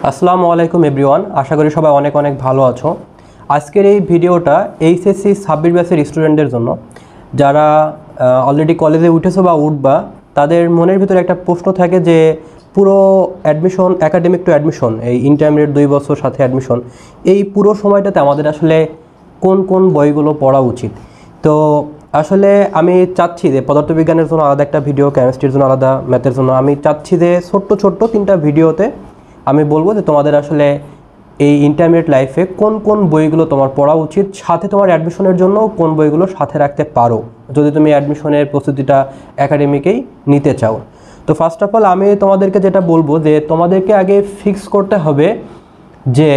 আসসালামু আলাইকুম এভরিওয়ান, আশা করি সবাই অনেক অনেক ভালো আছো। আজকের এই ভিডিওটা এইচএসসি 26 ব্যাচের স্টুডেন্টদের জন্য, যারা অলরেডি কলেজে উঠেছো বা উঠবা, তাদের মনের ভিতরে একটা প্রশ্ন থাকে যে পুরো অ্যাডমিশন, একাডেমিক টু অ্যাডমিশন, এই ইন্টারমিডিয়েট 2 বছর সাথে অ্যাডমিশন, এই পুরো সময়টাতে আমাদের আসলে কোন কোন বইগুলো পড়া উচিত। তো আসলে আমি চাচ্ছি যে পদার্থবিজ্ঞানের জন্য আলাদা একটা ভিডিও, কেমিস্ট্রির জন্য আলাদা, ম্যাথের জন্য আমি চাচ্ছি যে ছোট্ট ছোট্ট 3টা ভিডিওতে আমি বলবো যে তোমাদের আসলে এই ইন্টারমিডিয়েট লাইফে কোন কোন বইগুলো তোমার পড়া উচিত, সাথে তোমার অ্যাডমিশনের জন্য কোন বইগুলো সাথে রাখতে পারো যদি তুমি অ্যাডমিশনের প্রস্তুতিটা একাডেমিকেই নিতে চাও। তো ফার্স্ট অফ অল আমি তোমাদেরকে যেটা বলবো যে তোমাদেরকে আগে ফিক্স করতে হবে যে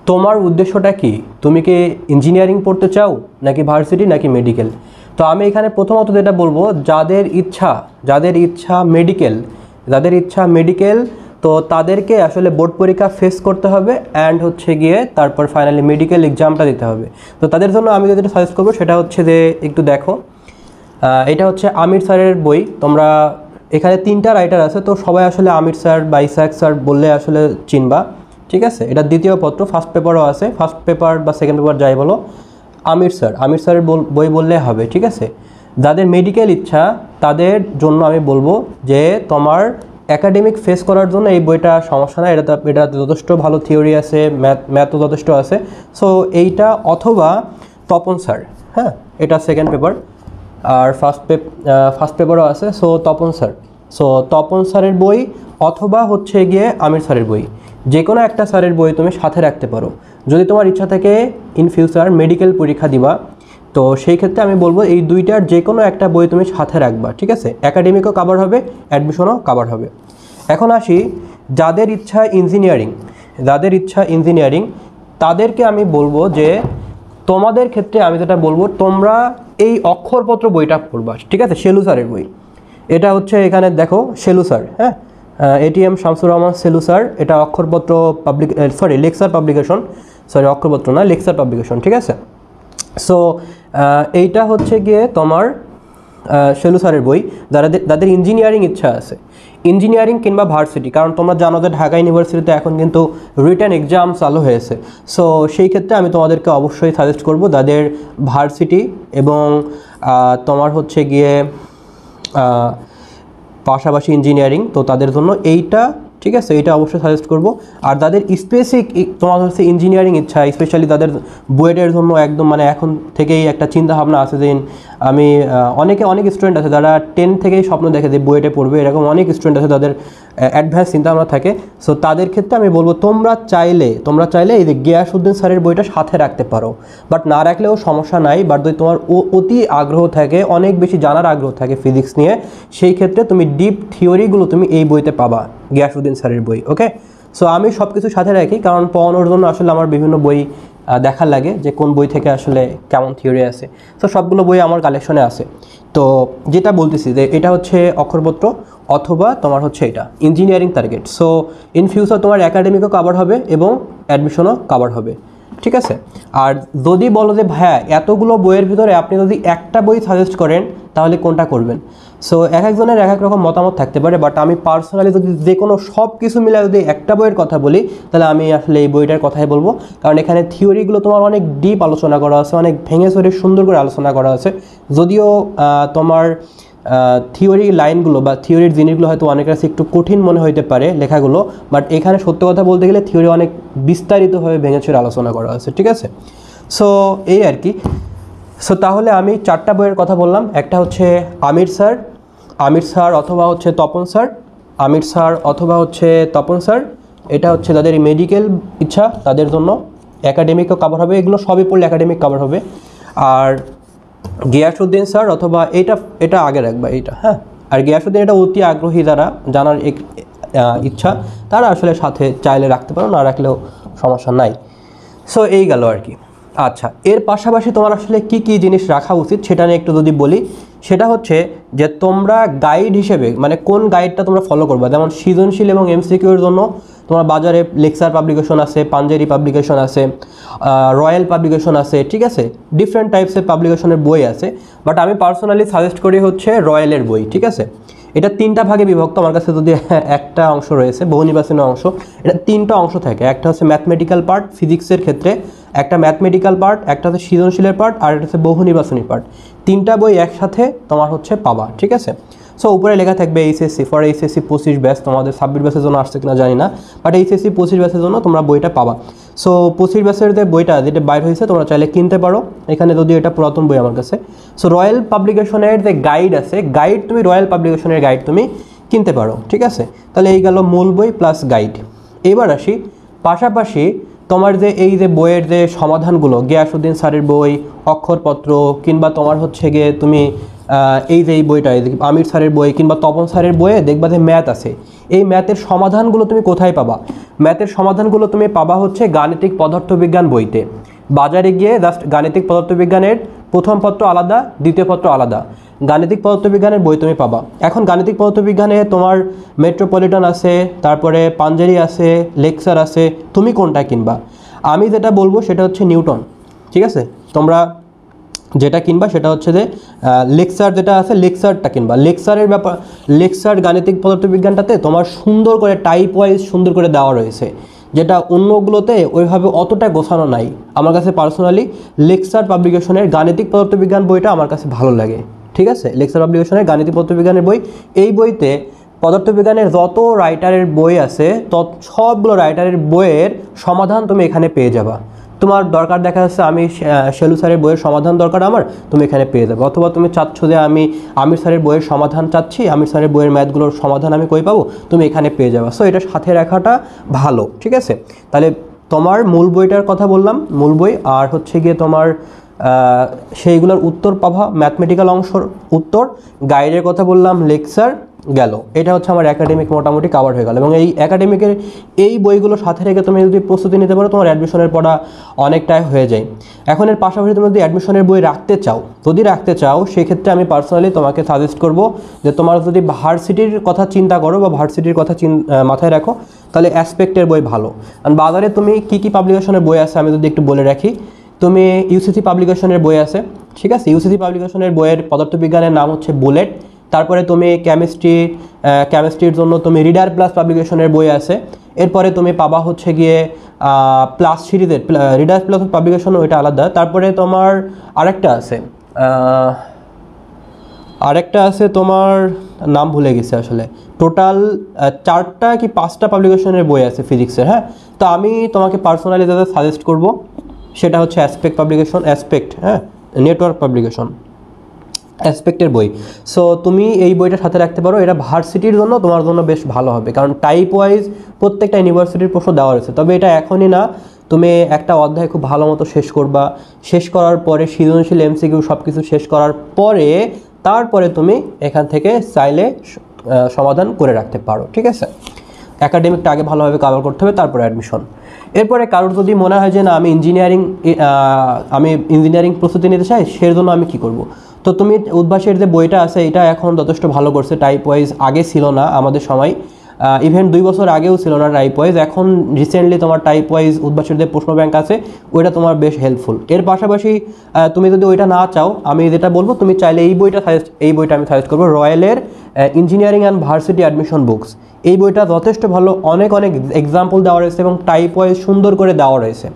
তোমার উদ্দেশ্যটা কি। তুমি কি ইঞ্জিনিয়ারিং পড়তে চাও, নাকি ভার্সিটি, নাকি মেডিকেল? তো আমি এখানে প্রথমত যেটা বলবো, যাদের ইচ্ছা মেডিকেল, তো তাদেরকে আসলে বোর্ড পরীক্ষা ফেস করতে হবে অ্যান্ড হচ্ছে গিয়ে তারপর ফাইনালি মেডিকেল এক্সামটা দিতে হবে। তো তাদের জন্য আমি যেটা সাজেস্ট করবো সেটা হচ্ছে যে একটু দেখো, এটা হচ্ছে আমির স্যারের বই। তোমরা এখানে 3টা রাইটার আছে, তো সবাই আসলে আমির স্যার বা ইসাক স্যার বললে আসলে চিনবা, ঠিক আছে? এটা দ্বিতীয় পত্র, ফার্স্ট পেপারও আছে, ফার্স্ট পেপার বা সেকেন্ড পেপার যাই বলো, আমির স্যারের বই বললে হবে, ঠিক আছে? যাদের মেডিকেল ইচ্ছা তাদের জন্য আমি বলবো যে তোমার একাডেমিক ফেস করার জন্য এই বইটা সমস্যা না, এটা যথেষ্ট ভালো থিওরি আছে, ম্যাথও যথেষ্ট আছে। সো এইটা অথবা তপন স্যার, হ্যাঁ, এটা সেকেন্ড পেপার, আর ফার্স্ট পেপারও আছে। সো তপন স্যারের বই অথবা হচ্ছে গিয়ে আমির স্যারের বই, যে কোনো একটা স্যারের বই তুমি সাথে রাখতে পারো যদি তোমার ইচ্ছা থাকে ইন ফিউচার মেডিকেল পরীক্ষা দিবা। তো সেই ক্ষেত্রে আমি বলবো এই দুইটার যে কোনো একটা বই তুমি সাথে রাখবা, ঠিক আছে? একাডেমিকও কভার হবে, অ্যাডমিশনও কভার হবে। এখন আসি যাদের ইচ্ছা ইঞ্জিনিয়ারিং, তাদেরকে আমি বলবো যে তোমাদের ক্ষেত্রে আমি যেটা বলবো, তোমরা এই অক্ষরপত্র বইটা পড়বা, ঠিক আছে? সেলু স্যারের বই, এটা হচ্ছে এখানে দেখো সেলু স্যার, হ্যাঁ, ATM Shamsur Rahman shallow sir, এটা অক্ষরপত্র লেকচার পাবলিকেশন, অক্ষরপত্র না, লেকচার পাবলিকেশন, ঠিক আছে? সো এইটা হচ্ছে গিয়ে তোমার সেলু স্যারের বই। যাদের ইঞ্জিনিয়ারিং ইচ্ছা আছে, ইঞ্জিনিয়ারিং কিংবা ভার্সিটি, কারণ তোমরা জানো যে ঢাকা ইউনিভার্সিটিতে এখন কিন্তু রিটেন এক্সাম চালু হয়েছে। সো সেই ক্ষেত্রে আমি তোমাদেরকে অবশ্যই সাজেস্ট করব যাদের ভার্সিটি এবং তোমার হচ্ছে গিয়ে পাশাপাশি ইঞ্জিনিয়ারিং, তো তাদের জন্য এইটা, ঠিক আছে? এইটা অবশ্যই সাজেস্ট করব। আর যাদের স্পেসিফিক তোমার হচ্ছে ইঞ্জিনিয়ারিং ইচ্ছা, স্পেশালি তাদের বুয়েটের জন্য একদম মানে এখন থেকেই একটা চিন্তা ভাবনা আছে যে আমি অনেক স্টুডেন্ট আছে যারা 10 থেকেই স্বপ্ন দেখে যে বুয়েটে পড়বে, এরকম অনেক স্টুডেন্ট আছে যাদের অ্যাডভান্স চিন্তাভাবনা থাকে। সো তাদের ক্ষেত্রে আমি বলবো তোমরা চাইলে এই যে গিয়াসউদ্দিন স্যারের বইটা সাথে রাখতে পারো, বাট না রাখলেও সমস্যা নাই। বাট যদি তোমার অতি আগ্রহ থাকে, অনেক বেশি জানার আগ্রহ থাকে ফিজিক্স নিয়ে, সেই ক্ষেত্রে তুমি ডিপ থিওরিগুলো তুমি এই বইতে পাবা, গিয়াসউদ্দিন স্যারের বই, ওকে? সো আমি সব কিছু সাথে রাখি, কারণ পড়ানোর জন্য আসলে আমার বিভিন্ন বই দেখার লাগে যে কোন বই থেকে আসলে কেমন থিওরি আছে। সো সবগুলো বই আমার কালেকশনে আছে। তো যেটা বলতেছি যে এটা হচ্ছে অক্ষরপত্র অথবা তোমার হচ্ছে এটা engineering target. So in future তোমার একাডেমিকও কভার হবে এবং অ্যাডমিশনও কভার হবে, ঠিক আছে? আর যদি বলো যে ভাইয়া এতগুলো বইয়ের ভিতরে আপনি যদি একটা বই সাজেস্ট করেন তাহলে কোনটা করবেন? সো এক একজনের এক এক রকম মতামত থাকতে পারে, বাট আমি পার্সোনালি যদি যে কোনো সব কিছু মিলে যদি একটা বইয়ের কথা বলি তাহলে আমি আসলে এই বইটার কথাই বলবো, কারণ এখানে থিওরিগুলো তোমার অনেক ডিপ আলোচনা করা আছে, অনেক ভেঙে চড়ে সুন্দর করে আলোচনা করা আছে। যদিও তোমার থিওরি লাইনগুলো বা থিওরির জিনিসগুলো হয়তো অনেকের কাছে একটু কঠিন মনে হইতে পারে লেখাগুলো, বাট এখানে সত্য কথা বলতে গেলে থিওরি অনেক বিস্তারিতভাবে ভেঙে চড়ে আলোচনা করা আছে, ঠিক আছে? সো এই আর কি। সো তাহলে আমি 4টা বইয়ের কথা বললাম, একটা হচ্ছে আমির স্যার অথবা হচ্ছে তপন স্যার, এটা হচ্ছে যাদের মেডিকেল ইচ্ছা তাদের জন্য, একাডেমিকও কভার হবে, এগুলো সবই পড়লে একাডেমিক কভার হবে। আর গিয়াসউদ্দিন স্যার অথবা এটা আগে রাখবা, এইটা, হ্যাঁ। আর গিয়াসউদ্দিন এটা অতি আগ্রহী যারা জানার ইচ্ছা তারা আসলে সাথে চাইলে রাখতে পারো, না রাখলেও সমস্যা নাই। সো এই গেল আর কি। আচ্ছা, এর পাশাপাশি তোমার আসলে কি কি জিনিস রাখা উচিত সেটা নিয়ে একটু যদি বলি, সেটা হচ্ছে যে তোমরা গাইড হিসেবে মানে কোন গাইডটা তোমরা ফলো করবা। যেমন সৃজনশীল এবং এমসিকিউর জন্য তোমার বাজারে লেকচার পাবলিকেশন আছে, পাঞ্জেরি পাবলিকেশন আছে, রয়্যাল পাবলিকেশন আছে, ঠিক আছে? ডিফারেন্ট টাইপসের পাবলিকেশনের বই আছে, বাট আমি পার্সোনালি সাজেস্ট করি হচ্ছে রয়্যালের বই, ঠিক আছে? এটা 3টা ভাগে বিভক্ত। আমার কাছে যদি একটা অংশ রয়েছে বহু নির্বাচনী অংশ, এটা 3টা অংশ থাকে। একটা হচ্ছে ম্যাথমেটিক্যাল পার্ট ফিজিক্সের ক্ষেত্রে, একটা ম্যাথমেটিক্যাল পার্ট, একটা হচ্ছে সৃজনশীলের পার্ট, আর একটা হচ্ছে বহু নির্বাচনী পার্ট। 3টা বই একসাথে তোমার হচ্ছে পাবা, ঠিক আছে। সো উপরে লেখা থাকবে এইচএসসি ফর এইচএসসি 25 ব্যাচ, তোমাদের 26 ব্যাচের জন্য আসছে কিনা জানি না, বাট এইচএসসি 25 ব্যাচের জন্য তোমরা বইটা পাবা। সো 25 ব্যাচের যে বইটা যেটা বাইর হয়েছে তোমরা চাইলে কিনতে পারো, এখানে যদি এটা পুরাতন বই আমার কাছে। সো রয়্যাল পাবলিকেশনের যে গাইড আছে, গাইড তুমি রয়্যাল পাবলিকেশনের গাইড তুমি কিনতে পারো, ঠিক আছে। তাহলে এই গেল মূল বই প্লাস গাইড। এবার আসি পাশাপাশি তোমার যে এই যে বইয়ের যে সমাধানগুলো, গিয়াসউদ্দিন স্যারের বই, অক্ষরপত্র, কিংবা তোমার হচ্ছে গিয়ে তুমি এই যে এই বইটা আমির স্যারের বই কিংবা তপন স্যারের বইয়ে দেখবা যে ম্যাথ আছে, এই ম্যাথের সমাধানগুলো তুমি কোথায় পাবা? ম্যাথের সমাধানগুলো তুমি পাবা হচ্ছে গাণিতিক পদার্থবিজ্ঞান বইতে। বাজারে গিয়ে জাস্ট গাণিতিক পদার্থবিজ্ঞানের প্রথম পত্র আলাদা, দ্বিতীয় পত্র আলাদা, গাণিতিক পদার্থবিজ্ঞানের বই তুমি পাবা। এখন গাণিতিক পদার্থবিজ্ঞানে তোমার মেট্রোপলিটন আছে, তারপরে পাঞ্জেরি আছে, লেকচার আছে, তুমি কোনটা কিনবা? আমি যেটা বলবো সেটা হচ্ছে নিউটন, ঠিক আছে। তোমরা যেটা কিনবা সেটা হচ্ছে যে লেকচার যেটা আছে লেকচারটা কিনবা। লেকচারের ব্যাপার, লেকচার গাণিতিক পদার্থবিজ্ঞানটাতে তোমার সুন্দর করে টাইপ ওয়াইজ সুন্দর করে দেওয়া রয়েছে, যেটা অন্যগুলোতে ওইভাবে অতটা গোছানো নাই। আমার কাছে পার্সোনালি লেকচার পাবলিকেশনের গাণিতিক পদার্থবিজ্ঞান বইটা আমার কাছে ভালো লাগে, ঠিক আছে। লেকচার পাবলিকেশনের গাণিতিক পদার্থবিজ্ঞানের বই, এই বইতে পদার্থবিজ্ঞানের যত রাইটারের বই আছে সবগুলো রাইটারের বইয়ের সমাধান তুমি এখানে পেয়ে যাবা। তোমার দরকার দেখা যাচ্ছে আমি শেলু স্যারের বইয়ের সমাধান দরকার আমার, তুমি এখানে পেয়ে যাবে। অথবা তুমি চাচ্ছ যে আমি আমির স্যারের বইয়ের সমাধান চাচ্ছি, আমির স্যারের বইয়ের ম্যাথগুলোর সমাধান আমি কই পাবো, তুমি এখানে পেয়ে যাবে। সো এটা সাথে রাখাটা ভালো, ঠিক আছে। তাহলে তোমার মূল বইটার কথা বললাম, মূল বই, আর হচ্ছে গিয়ে তোমার সেইগুলোর উত্তর পাবা, ম্যাথমেটিক্যাল অংশর উত্তর, গাইডের কথা বললাম, লেকচার গেল। এটা হচ্ছে আমার একাডেমিক মোটামুটি কাভার হয়ে গেল। এবং এই একাডেমিকের এই বইগুলো সাথে রেখে তুমি যদি প্রস্তুতি নিতে পারো, তোমার অ্যাডমিশনের পড়া অনেকটাই হয়ে যায়। এখন এর পাশাপাশি তুমি যদি অ্যাডমিশনের বই রাখতে চাও, সেক্ষেত্রে আমি পার্সোনালি তোমাকে সাজেস্ট করব যে তোমার যদি ভার্সিটির কথা চিন্তা করো বা ভার্সিটির কথা মাথায় রাখো, তাহলে অ্যাসপেক্টের বই ভালো। কারণ বাজারে তুমি কী পাবলিকেশনের বই আছে আমি যদি একটু বলে রাখি, তুমি ইউসিসি পাবলিকেশনের বই আছে, ঠিক আছে। ইউসিসি পাবলিকেশনের বইয়ের পদার্থবিজ্ঞানের নাম হচ্ছে বুলেট। তারপরে তুমি কেমিস্ট্রির জন্য তুমি রিডার প্লাস পাবলিকেশনের বই আছে। এরপরে তুমি পাবা হচ্ছে গিয়ে প্লাস সিরিজের রিডার প্লাস পাবলিকেশন, ওইটা আলাদা। তারপরে তোমার আরেকটা আছে তোমার নাম ভুলে গেছে আসলে। টোটাল 4টা কি 5টা পাবলিকেশনের বই আছে ফিজিক্সের, হ্যাঁ। তো আমি তোমাকে পার্সোনালি যাদের সাজেস্ট করব সেটা হচ্ছে অ্যাসপেক্ট পাবলিকেশন, হ্যাঁ, নেটওয়ার্ক পাবলিকেশন, অ্যাসপেক্টের বই। সো তুমি এই বইটা সাথে রাখতে পারো, এটা ভার্সিটির জন্য তোমার জন্য বেশ ভালো হবে, কারণ টাইপ ওয়াইজ প্রত্যেকটা ইউনিভার্সিটির প্রশ্ন দেওয়া রয়েছে। তবে এটা এখনই না, তুমি একটা অধ্যায় খুব ভালো মতো শেষ করবা, শেষ করার পরে সৃজনশীল এমসিকিউ সব কিছু শেষ করার পরে তারপরে তুমি এখান থেকে চাইলে সমাধান করে রাখতে পারো, ঠিক আছে। একাডেমিকটা আগে ভালোভাবে কভার করতে হবে, তারপরে অ্যাডমিশন। এরপরে কারোর যদি মনে হয় যে না আমি ইঞ্জিনিয়ারিং প্রস্তুতি নিতে চাই, সের জন্য আমি কি করব? তো তুমি উদ্ভাসের যে বইটা আছে এটা এখন যথেষ্ট ভালো করছে টাইপ ওয়াইজ, আগে ছিল না আমাদের সময়, ইভেন 2 বছর আগেও ছিল না টাইপ ওয়াইজ। এখন রিসেন্টলি তোমার টাইপ ওয়াইজ উদ্ভাসের যে প্রশ্ন ব্যাংক আছে ওইটা তোমার বেশ হেল্পফুল। এর পাশাপাশি তুমি যদি ওইটা না চাও, আমি যেটা বলবো তুমি চাইলে এই বইটা আমি সাজেস্ট করবো, রয়্যালের engineering and varsity admission books. এই বইটা যথেষ্ট ভালো, অনেক এক্সাম্পল দেওয়া রয়েছে এবং টাইপ ওয়াইজ সুন্দর করে দেওয়া রয়েছে।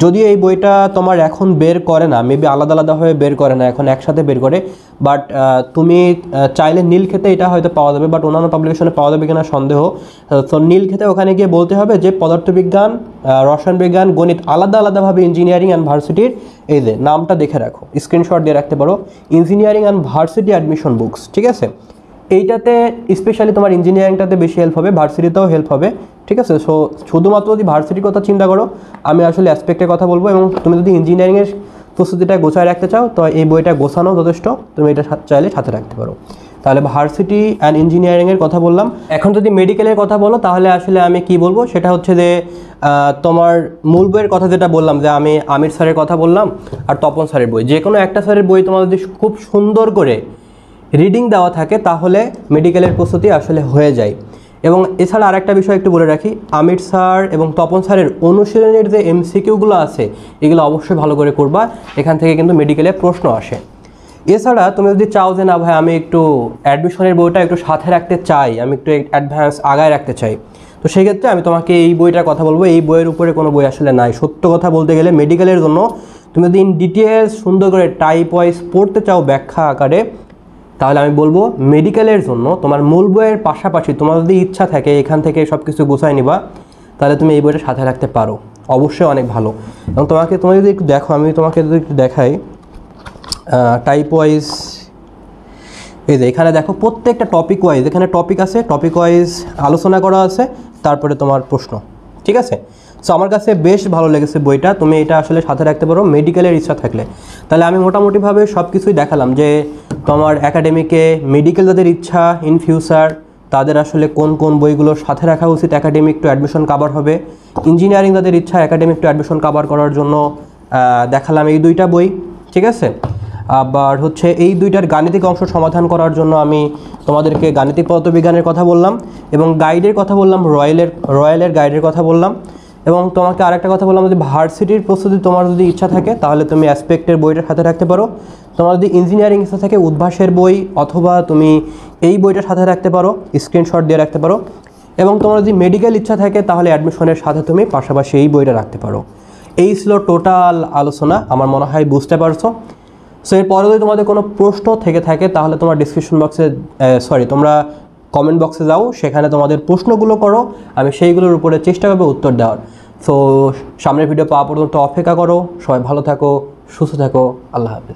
যদিও এই বইটা তোমার এখন বের করে না, মেবি আলাদা আলাদাভাবে বের করে না, এখন একসাথে বের করে, বাট তুমি চাইলে নীলক্ষেতে এটা হয়তো পাওয়া যাবে, বাট অন্যান্য পাবলিকেশনে পাওয়া যাবে কিনা সন্দেহ। তো নীলক্ষেতে ওখানে গিয়ে বলতে হবে যে পদার্থবিজ্ঞান, রসায়ন বিজ্ঞান, গণিত আলাদাভাবে ইঞ্জিনিয়ারিং অ্যান্ড ভার্সিটির এই যে নামটা দেখে রাখো, স্ক্রিনশট দিয়ে রাখতে পারো, engineering and varsity admission books, ঠিক আছে। এইটাতে স্পেশালি তোমার ইঞ্জিনিয়ারিংটাতে বেশি হেল্প হবে, ভার্সিটিতেও হেল্প হবে, ঠিক আছে। সো শুধুমাত্র যদি ভার্সিটির কথা চিন্তা করো, আমি আসলে অ্যাসপেক্টের কথা বলবো। এবং তুমি যদি ইঞ্জিনিয়ারিংয়ের প্রস্তুতিটা গোছায় রাখতে চাও, তো এই বইটা গোছানো যথেষ্ট, তুমি এটা চাইলে সাথে রাখতে পারো। তাহলে ভার্সিটি অ্যান্ড ইঞ্জিনিয়ারিংয়ের কথা বললাম। এখন যদি মেডিকেলের কথা বলো, তাহলে আসলে আমি কি বলবো সেটা হচ্ছে যে তোমার মূল বইয়ের কথা যেটা বললাম, যে আমি আমির স্যারের কথা বললাম আর তপন স্যারের বই, যে কোনো একটা স্যারের বই তোমার যদি খুব সুন্দর করে রিডিং দেওয়া থাকে তাহলে মেডিকেলের প্রস্তুতি আসলে হয়ে যায়। এবং এছাড়া আরেকটা বিষয় একটু বলে রাখি, আমির স্যার এবং তপন স্যারের অনুশীলনের যে এমসিকিউগুলো আছে এগুলো অবশ্যই ভালো করে করবা, এখান থেকে কিন্তু মেডিকেলে প্রশ্ন আসে। এছাড়া তুমি যদি চাও যে না ভাই আমি একটু অ্যাডমিশনের বইটা একটু সাথে রাখতে চাই, আমি একটু অ্যাডভান্স আগায় রাখতে চাই, তো সেক্ষেত্রে আমি তোমাকে এই বইটার কথা বলবো। এই বইয়ের উপরে কোনো বই আসলে নাই সত্য কথা বলতে গেলে। মেডিকেলের জন্য তুমি যদি ইন ডিটেলস সুন্দর করে টাইপ ওয়াইজ পড়তে চাও ব্যাখ্যা আকারে, তাহলে আমি বলবো মেডিকেলের জন্য তোমার মূল বইয়ের পাশাপাশি তোমার যদি ইচ্ছা থাকে এখান থেকে সব কিছু গুছাই নিবা, তাহলে তুমি এই বইটা সাথে রাখতে পারো, অবশ্যই অনেক ভালো। এবং তুমি যদি একটু দেখো, আমি তোমাকে যদি একটু দেখাই টাইপ ওয়াইজ, এই যে এখানে দেখো প্রত্যেকটা টপিক ওয়াইজ এখানে টপিক আছে, টপিক ওয়াইজ আলোচনা করা আছে, তারপরে তোমার প্রশ্ন, ঠিক আছে। সো আমার কাছে বেশ ভালো লেগেছে বইটা, তুমি এটা আসলে সাথে রাখতে পারো মেডিকেলের ইচ্ছা থাকলে। তাহলে আমি মোটামুটিভাবে সব কিছুই দেখালাম যে তোমার একাডেমিকে মেডিকেল যাদের ইচ্ছা ইন ফিউচার তাদের আসলে কোন কোন বইগুলো সাথে রাখা উচিত একাডেমিক টু অ্যাডমিশন কাভার হবে। ইঞ্জিনিয়ারিং যাদের ইচ্ছা একাডেমিক টু অ্যাডমিশন কাভার করার জন্য দেখালাম এই দুইটা বই, ঠিক আছে। আবার হচ্ছে এই দুইটার গাণিতিক অংশ সমাধান করার জন্য আমি তোমাদেরকে গাণিতিক পদার্থবিজ্ঞানের কথা বললাম এবং গাইডের কথা বললাম, রয়্যালের গাইডের কথা বললাম। এবং তোমাকে আরেকটা কথা বললাম, যদি ভার্সিটির প্রস্তুতি তোমার যদি ইচ্ছা থাকে তাহলে তুমি অ্যাসপেক্টের বইটার সাথে রাখতে পারো। তোমার যদি ইঞ্জিনিয়ারিং ইচ্ছা থাকে উদ্ভাসের বই অথবা তুমি এই বইটার সাথে রাখতে পারো, স্ক্রিনশট দিয়ে রাখতে পারো। এবং তোমার যদি মেডিকেল ইচ্ছা থাকে তাহলে অ্যাডমিশনের সাথে তুমি পাশাপাশি এই বইটা রাখতে পারো। এই ছিল টোটাল আলোচনা, আমার মনে হয় বুঝতে পারছো। সো এরপরে যদি তোমাদের কোনো প্রশ্ন থেকে থাকে তাহলে তোমার ডিসক্রিপশন বক্সে তোমরা কমেন্ট বক্সে যাও, সেখানে তোমাদের প্রশ্নগুলো করো, আমি সেইগুলোর উপরে চেষ্টা করবো উত্তর দেওয়ার। সো সামনের ভিডিও পাওয়া পর্যন্ত অপেক্ষা করো। সবাই ভালো থাকো, সুস্থ থাকো, আল্লাহ হাফেজ।